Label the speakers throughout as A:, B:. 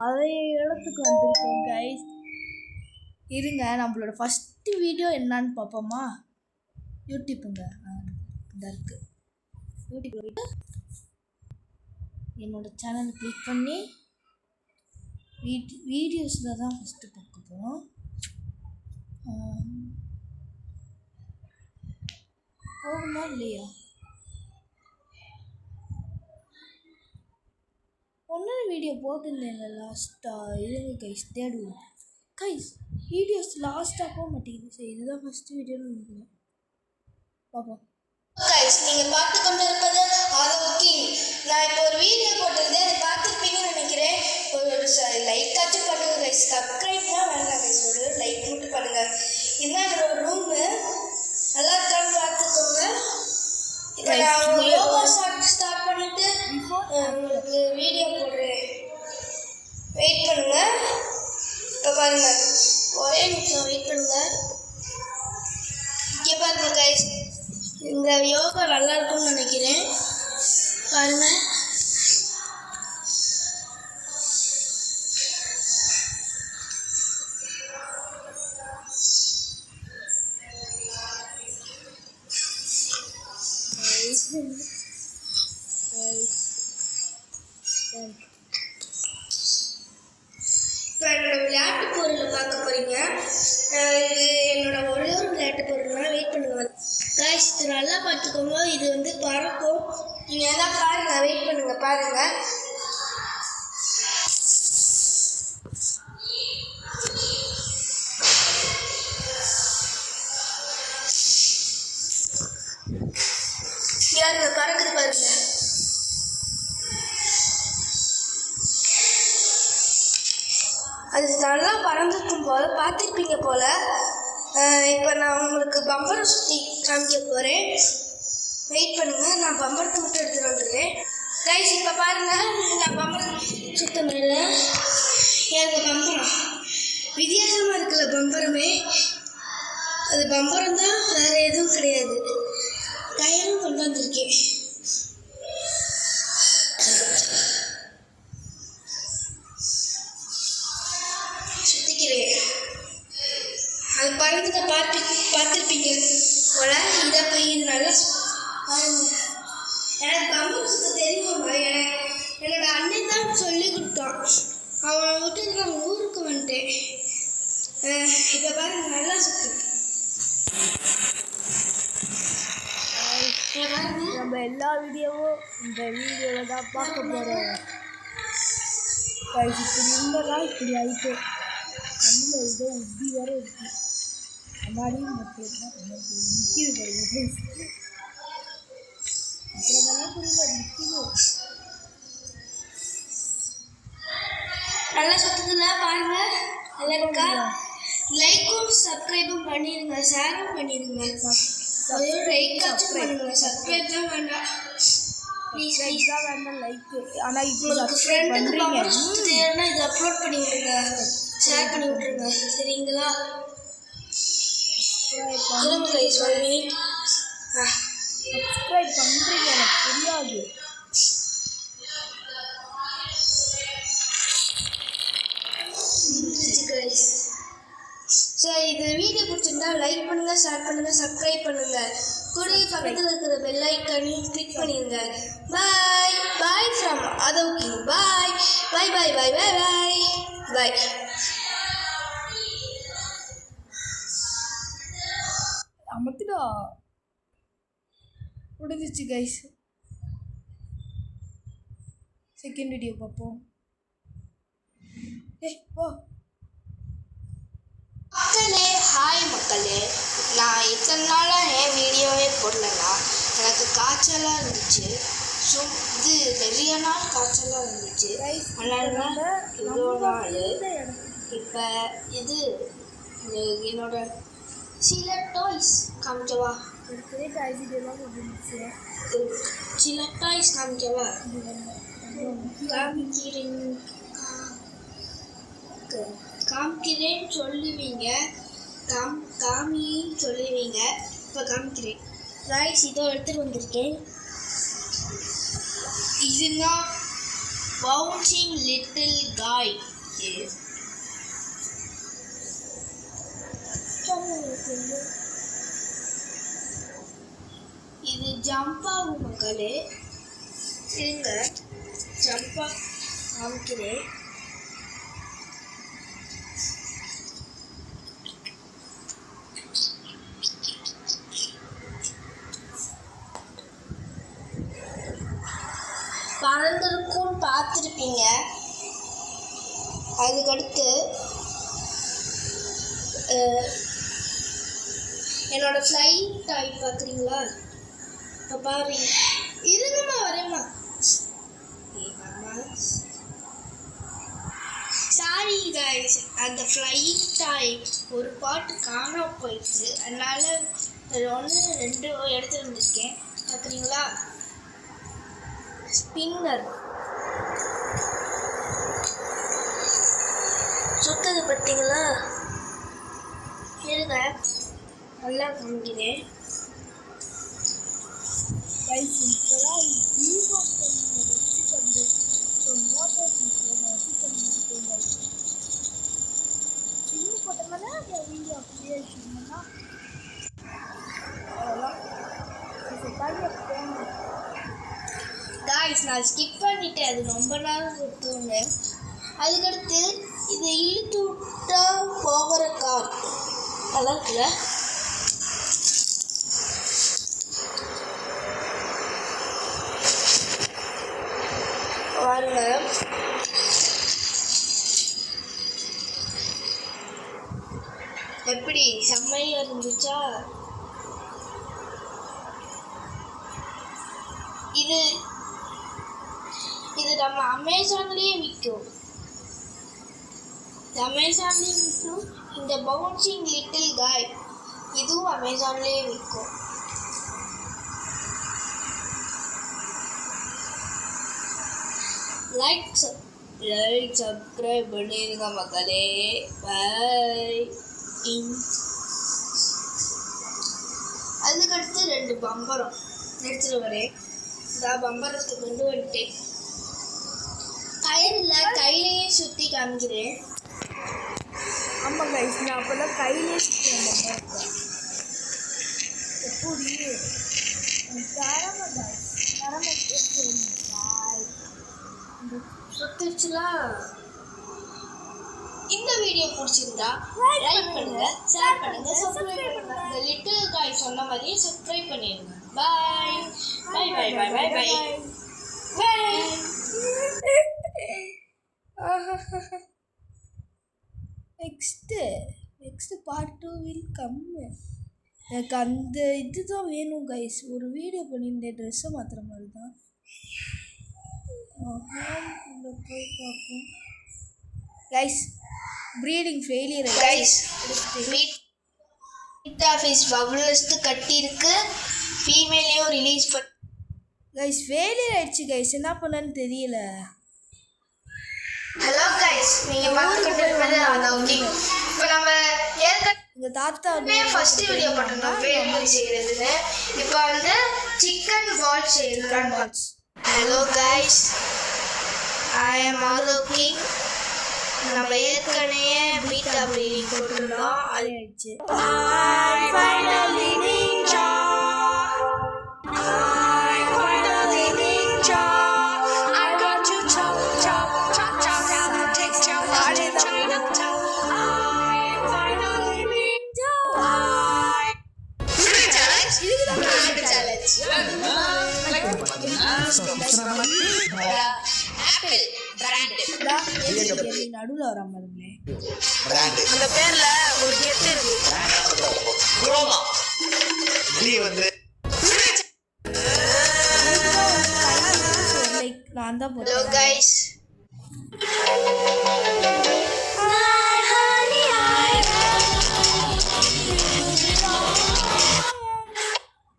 A: அதே இடத்துக்கு வந்திருக்கோம் கைஸ். இருங்க, நம்மளோட ஃபஸ்ட்டு வீடியோ என்னான்னு பார்ப்போமா? யூடியூப்புங்க இந்த இருக்குது. யூடியூப்பில் போய்ட்டு என்னோடய சேனல் கிளிக் பண்ணி வீடியோஸில் தான் ஃபஸ்ட்டு பார்க்க போகிறோம். போகுமா இல்லையா? ஒன்று வீடியோ போட்டிருந்தேங்க லாஸ்ட்டாக. இருங்க கைஸ் தேடுவோம். கைஸ் வீடியோஸ் லாஸ்ட்டாக போக மாட்டேங்குது. சரி, இதுதான் ஃபஸ்ட்டு வீடியோன்னு நினைக்கிறேன். பார்ப்போம்.
B: கைஸ் நீங்கள் பார்த்து கொண்டு இருப்பது ஆதவ் கிங். நான் இப்போ ஒரு வீடியோ போட்டிருந்தேன், அதை பார்த்துருப்பீங்கன்னு நினைக்கிறேன். ஒரு லைக் ஆச்சும் பண்ணுங்கள் கைஸ். சப்ஸ்கிரைப்லாம் வேண்டாம் கைஸ், ஒரு லைக் மட்டும் பண்ணுங்கள். இதுதான் என்னோட ரூமு. நல்லா இருக்கான்னு பார்த்துக்கோங்க. இப்போ நான் யோகா ஸ்டார்ட் பண்ணிவிட்டு உங்களுக்கு வீடியோ போடுறேன். வெயிட் பண்ணுங்கள். இப்போ பாருங்கள், ஒரே நிமிஷம் வெயிட் பண்ணுங்கள். இங்கே பாருங்கள் கைஸ், இந்த யோகா நல்லா இருக்கும்னு நினைக்கிறேன். பாருங்கள், இப்போ என்னோட விளையாட்டு பொருளை பார்க்க போகிறீங்க. இது என்னோட ஒரே ஒரு விளையாட்டு பொருள்னா வெயிட் பண்ணுங்க கைஸ். இது நல்லா பார்த்துக்கோங்க. இது வந்து பறக்கும். நீங்கள் எதாவது பாருங்கள், வெயிட் பண்ணுங்கள், பாருங்கள். யாருங்க பறக்குது பாருங்க. அது நல்லா பறந்துருக்கும் போல் பார்த்துருப்பீங்க போல். இப்போ நான் உங்களுக்கு பம்பரை சுற்றி காமிக்க போகிறேன். வெயிட் பண்ணுங்கள், நான் பம்பரத்தை மட்டும் எடுத்துகிட்டு வந்துடுறேன் கைஸ். இப்போ பாருங்கள், நான் பம்பரை சுத்த மேலே எனக்கு பம்பரம் வித்தியாசமாக இருக்குல்ல. பம்பரமே அது பம்பரம் தான், வேறு எதுவும் கிடையாது. கயிறும் கொண்டு வந்திருக்கேன். சுத்திக்கிறேன். அது பறந்துட்ட பார்த்துருப்பீங்க போல. இதை போய் இது நல்லா பாருங்க. எனக்கு பம்பரம் சுத்த தெரியுமா? என்னோட அண்ணன் தான் சொல்லி கொடுத்தான். அவனை விட்டு நான் ஊருக்கு வந்துட்டேன். இப்போ பாருங்க, நல்லா சுத்து.
A: நம்ம எல்லா வீடியோவும் இந்த வீடியோவில் தான் பார்க்க போகிறோம். இப்படி இருந்தெல்லாம் இப்படி ஆகிட்டு கண்ணில் ஏதோ உப்பி வேற இருக்குது. அம்மாடியும் மட்டும்தான் நிற்கிது பாருங்க. அப்புறமெல்லாம் புரியல, நிற்கிது.
B: நல்லா சுற்றுதுல பாருங்க. நல்லா இருக்கா? லைக்கும் சப்ஸ்கிரைபும் பண்ணிடுங்க, ஷேரும் பண்ணிடுங்க. லைக்காச்சும் பண்ணுங்க, சப்ஸ்கிரைப் தான் வேண்டாம். ப்ளீஸ்
A: தான் வேண்டாம் லைக்கு. ஆனால் இப்போ
B: உங்களுக்கு ஃப்ரெண்டுக்கு பம்பர் சுற்றுதுன்னா இதை அப்லோட் பண்ணி விட்ருங்க, ஷேர் பண்ணி விட்ருங்க, சரிங்களா? இருங்க கைஸ், 1 மினிட்.
A: சப்ஸ்கிரைப் பண்ணுறீங்க, எனக்கு தெரியாது.
B: சரி, இது வீடியோ பிடிச்சிருந்தா லைக் பண்ணுங்கள், ஷேர் பண்ணுங்கள், சப்ஸ்கிரைப் பண்ணுங்கள். கூட பக்கத்தில் இருக்கிற பெல் ஐக்கானையும் கிளிக் பண்ணிடுங்க. Bye bye from Aadhav king. Bye bye bye bye bye bye பாய்.
A: அமர்த்திடா முடிஞ்சிச்சு கைஸ். செகண்ட் வீடியோ பார்ப்போம். போ
B: மக்களே. ஹாய் மக்களே, நான் இத்தனை நாளாக என் வீடியோவே போடலன்னா எனக்கு காய்ச்சலாக இருந்துச்சு. இது நிறைய நாள் காய்ச்சலாக இருந்துச்சு. அதனால இவ்வளோ நாள். இப்போ இது என்னோட சில டாய்ஸ் காமிக்கவா? சில டாய்ஸ் காமிக்கவா? காமிக்கிறேன்னு சொல்லுவீங்க, காமின்னு சொல்லுவீங்க. இப்போ காமிக்கிறேன் ரைஸ். இதோ எடுத்துகிட்டு வந்திருக்கேன். இதுதான் bouncing little guy is இது ஜம்ப் ஆகும் மக்களே. இருங்க ஜம்ப் காமிக்கிறேன். பறந்திருக்கும் பார்த்துருப்பீங்க. அதுக்கடுத்து என்னோட ஃப்ளைங் டாய் பார்க்குறீங்களா? இப்போ பாருங்க. இருங்கம்மா வரேம்மா. சாரி கைஸ், அந்த ஃப்ளைங் டாய் ஒரு பாட்டு காணாம போயிடுச்சு. அதனால 1 2 எடுத்து வந்திருக்கேன். பார்க்குறீங்களா? ஸ்பின்னர் சுத்தது பார்த்தீங்களா? இருங்க நல்லா காமிக்கிறேன்.
A: கைஸ் இப்போதான் வீடியோ வச்சு கொண்டு மோட்டர் வச்சு கொண்டு சின்ன போட்டோம்னா அந்த வீடியோ அப்படியே வச்சுக்கணும்னா அதெல்லாம் போகணும்.
B: காய்ஸ் நான் ஸ்கிப் பண்ணிட்டேன். அது ரொம்ப நேரம் சுற்றுங்க. அதுக்கடுத்து இதை இழுத்து விட்டா போகிற கார் நல்லா இருக்குல்ல? பாருங்க. எப்படி செம்மையா இருந்துச்சா? இது இது நம்ம அமேசான்லேயே விற்கும். இந்த பவுன்சிங் லிட்டில் காய் இதுவும் அமேசான்லேயே விற்கும். லைக் சப்ஸ்கிரைப் பண்ணிடுங்க மக்களே. பாய். அதுக்கடுத்து 2 பம்பரம் எடுத்துட்டு வரேன். இந்த பம்பரத்தை கொண்டு வந்துட்டேன். கயிறில் கையிலேயே சுற்றி காமிக்கிறேன்.
A: ஆமாம் கைஸ், நான் அப்போல்லாம் கையிலே சுற்றுவேன். எப்படி
B: சுத்திச்சுலாம். இந்த வீடியோ பிடிச்சிருந்தா லைக் பண்ணுங்க, ஷேர் பண்ணுங்க, சப்ஸ்கிரைப் பண்ணுங்க. இந்த லிட்டில் காய் சொன்ன மாதிரியே சப்ஸ்கிரைப் பண்ணிடுங்க. Bye bye bye bye bye bye bye.
A: Next part 2 will come. எனக்கு அந்த இதுதான் வேணும் கைஸ். ஒரு வீடியோ பண்ணியிருந்தேன் ட்ரெஸ்ஸை மாற்றுற மாதிரி தான். உள்ள போய் பார்ப்போம் கைஸ். Breeding failure
B: guys. மீட் ஆஃபீஸ் பபுள்ஸ்ட்டு கட்டியிருக்கு. ஃபீமேலையும் ரிலீஸ் பண்ண
A: கைஸ் ஃபெயிலியர் ஆயிடுச்சு கைஸ். என்ன பண்ணன்னு தெரியல.
B: ஹலோ கைஸ், நீங்க பார்த்துக்கிட்டு அனௌன்சிங். இப்போ நம்ம
A: எங்க தாத்தா
B: ஃபர்ஸ்ட் வீடியோ போட்டோம் வேல்முறை செய்யறதுன்னு. இப்போ வந்து சிக்கன் பால் செய்யலாம். Hello guys, I am also king. நம்ம ஏற்கனவே பீட்டா ப்ரீடிங் போட்டுருந்தோம். அது
A: ஆயிடுச்சு.
B: I finally ninja. I finally ninja. I got to chop chop chop chop down the texture. I finally ninja. Challenge. Apple brand.
A: நடுவில் வராம இருங்களே.
B: அந்த பேர்ல ஒரு கெத்து இருக்கு.
C: குரோமா டி வந்து
A: லைக் நான் தான்
B: hello guys.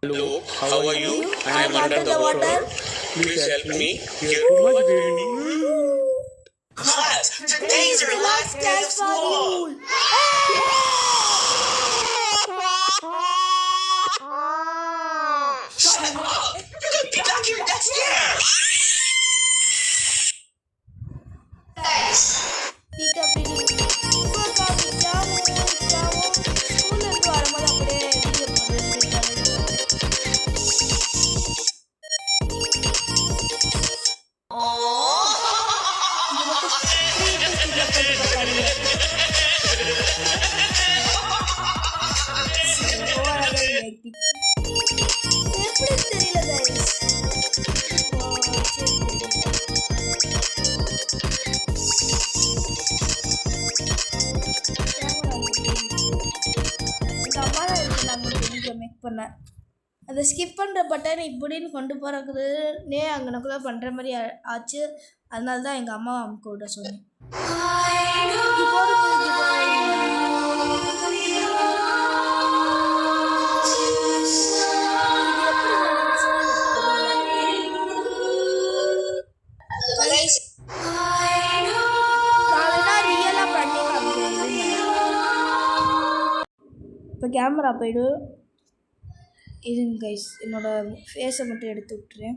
D: Hello, how are you? I am under the water. Please help me.
C: class. Today's your last day of school. Shut up! Get back here, that's there!
A: எப்படி தெரியல guys. Make பண்ணேன் அதை skip பண்ணுற button இப்படின்னு கொண்டு போகிறதுனே அங்கனக்குள்ளே பண்ணுற மாதிரி ஆச்சு. அதனால தான் எங்கள் அம்மா அமுக்க விட சொன்னேன். ரியலாக பண்ணி இப்போ கேமரா போய்டும். இருங்க கைஸ், என்னோடய ஃபேஸை மட்டும் எடுத்து விட்டுறேன்.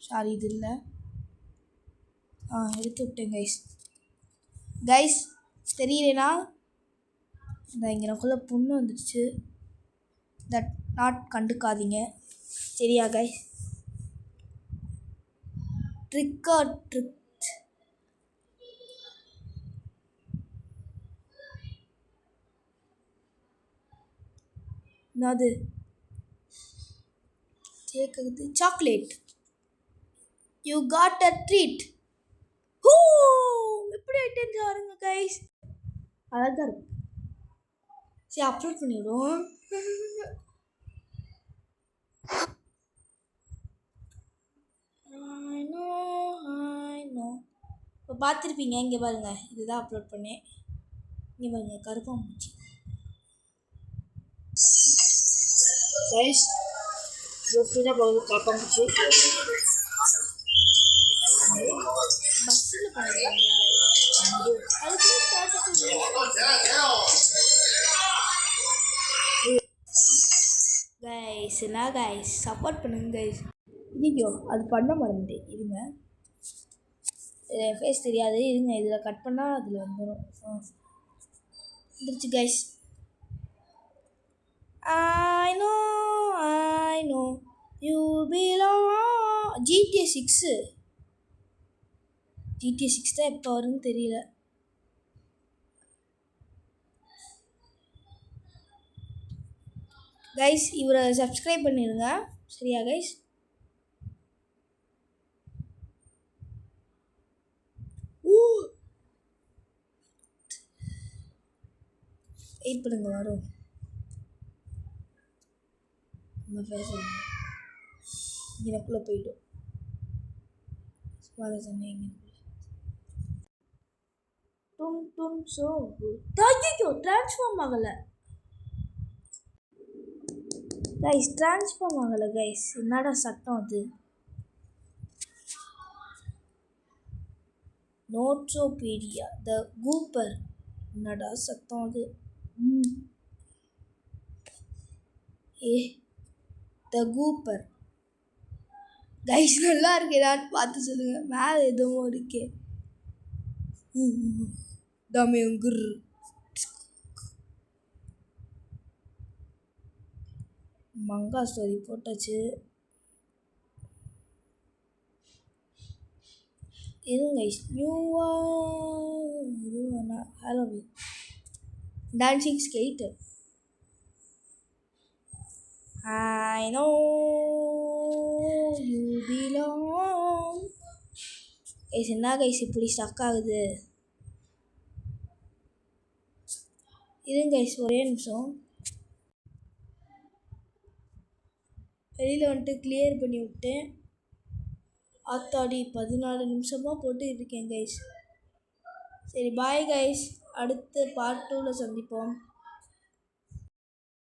A: சாரி, இது இல்லை. எடுத்து விட்டேன் கைஸ் தெரியலனா இந்த இங்கே எனக்குள்ளே புண்ணு வந்துடுச்சு. தட் நாட் கண்டுக்காதீங்க சரியா கைஸ். ட்ரிக் என்னது கேட்குது? Chocolate. You got a treat. எப்படி ஐட்டம் பாருங்க கைஸ், அழகா இருக்கு. சரி அப்லோட் பண்ணிவிடுவோம். இப்போ பார்த்துருப்பீங்க. இங்கே பாருங்க, இதுதான் அப்லோட் பண்ணேன். இங்கே பாருங்க, கருப்பாம்பூச்சி கைஸ். இதுதான் போகுது கருப்பாம்பூச்சி. பஸ்ஸில் பண்ணுறேன் கைஸ். என்ன கைஸ், சப்போர்ட் பண்ணுங்க கைஸ். ஐயோ, அது பண்ண மறந்துட்டேன். இருங்க, என் ஃபேஸ் தெரியாது. இருங்க, இதில் கட் பண்ணால் அதில் வந்துடும். வந்துருச்சு guys. I know you belong. GTA 6 தான் எப்போ வரும்னு தெரியல. கைஸ், இவரை சப்ஸ்கிரைப் பண்ணிடுங்க சரியா கைஸ். வெயிட் பண்ணுங்க, வரும். நம்ம ஃபேஸ் இங்கனக்குள்ளே போய்டும். ஸோ ஐயோ, ட்ரான்ஸ்ஃபார்ம் ஆகலை கைஸ். ட்ரான்ஸ்ஃபார்ம் ஆகலை கைஸ். என்னடா சத்தம் அது? நோட்ரோபீடியா த கூப்பர். என்னடா சத்தம் அது? த கூப்பர் கைஸ் நல்லா இருக்கேடான்னு பார்த்து சொல்லுங்க. மேலே எதுவும் இருக்கே. டமேங்குர். மங்கா ஸ்டோரி போட்டாச்சு. இருங்க கைஸ், நியூவாக Halloween dancing scatter. I know you belong. Guys என்ன கைஸ் இப்படி ஸ்டக் ஆகுது? இருங்க கைஸ், ஒரே நிமிஷம். வெளியில் வந்துட்டு கிளியர் பண்ணி விட்டேன். ஆத்தாடி 14 நிமிஷமாக போட்டு இருக்கேன் கைஸ். சரி பாய் கைஸ், அடுத்த பார்ட் 2ல் சந்திப்போம்.